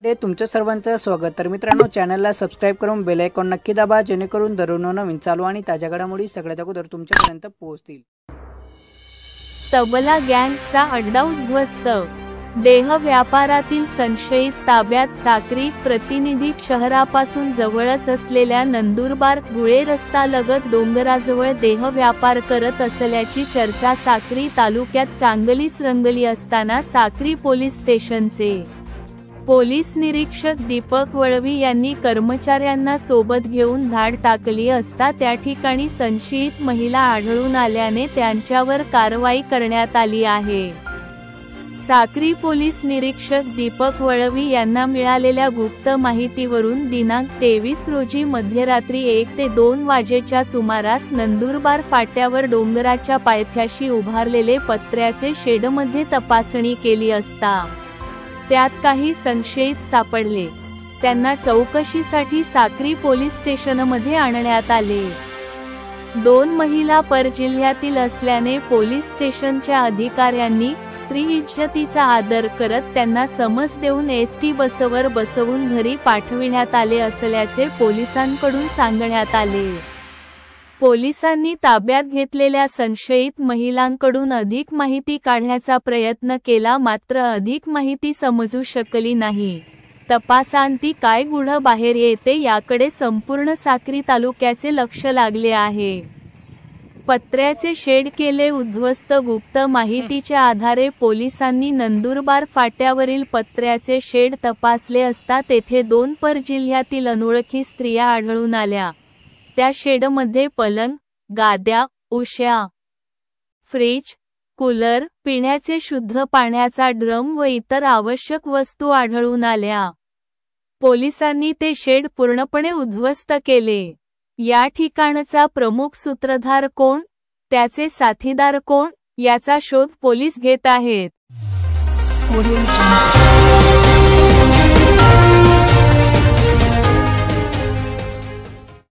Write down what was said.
ते तुमचं सर्वांचं स्वागत। तर मित्रांनो, चॅनलला सबस्क्राइब करून बेल आयकॉन नक्की दाबा, जेणेकरून दररोज नवीन चालू आणि ताज्या घडामोडी सगळ्यात अगोदर तुमच्यापर्यंत पोहोचतील। तबला गँगचा अड्डा उद्ध्वस्त, देह व्यापारातील संशयित ताब्यात। साक्री प्रतिनिधी शहरापासून जवळच असलेल्या नंदुरबार धुळे रस्ता लगत डोंगराजवळ देह व्यापार करत असल्याची चर्चा साक्री तालुक्यात चांगलीच रंगली असताना साक्री पोलीस स्टेशनचे पोलीस निरीक्षक दीपक वळवी यांनी कर्मचाऱ्यांना सोबत घेऊन धाड टाकली असता त्या ठिकाणी संशयित महिला आढळून आल्याने त्यांच्यावर कारवाई करण्यात आली आहे। साक्री पोलीस निरीक्षक दीपक वळवी यांना मिळालेल्या गुप्त माहितीवरून दिनांक 23 रोजी मध्यरात्री 1 ते 2 वाजेच्या सुमारास नंदुरबार फाट्यावर डोंगराच्या पायथ्याशी उभारलेले पत्र्याचे शेडमध्ये तपासणी केली असता त्यात काही संशयित सापडले। त्यांना चौकशीसाठी साक्री पोलीस स्टेशनमध्ये आणण्यात आले। 2 महिला परजिल्ह्यातील असल्याने पोलीस स्टेशनच्या अधिकाऱ्यांनी स्त्री इज्जतीचा आदर करत त्यांना समज देऊन एसटी बसवर बसवून घरी पाठविण्यात आले असल्याचे पोलिसांकडून सांगण्यात आले। पोलिसांनी ताब्यात घेतलेल्या संशयित महिलांकडून अधिक माहिती काढण्याचा प्रयत्न केला, मात्र अधिक माहिती समजू शकली नाही। तपासांती काय गुढ बाहेर येते याकडे संपूर्ण साक्री तालुक्याचे लक्ष लागले आहे। पत्र्याचे शेड केले उद्ध्वस्त, गुप्त माहितीच्या आधारे पोलिसांनी नंदुरबार फाट्यावरील पत्र्याचे शेड तपासले असता तेथे 2 परजिल्ह्यातील अनोळखी स्त्रिया आढळून आल्या। त्या शेडमध्ये पलंग, गाद्या, उश्या, फ्रीज, कूलर, पिण्याचे शुद्ध पाण्याचा ड्रम व इतर आवश्यक वस्तू आढळून आल्या। पोलिसांनी ते शेड पूर्णपणे उद्ध्वस्त केले। या ठिकाणचा प्रमुख सूत्रधार कोण, त्याचे साथीदार कोण, याचा शोध पोलीस घेत आहेत।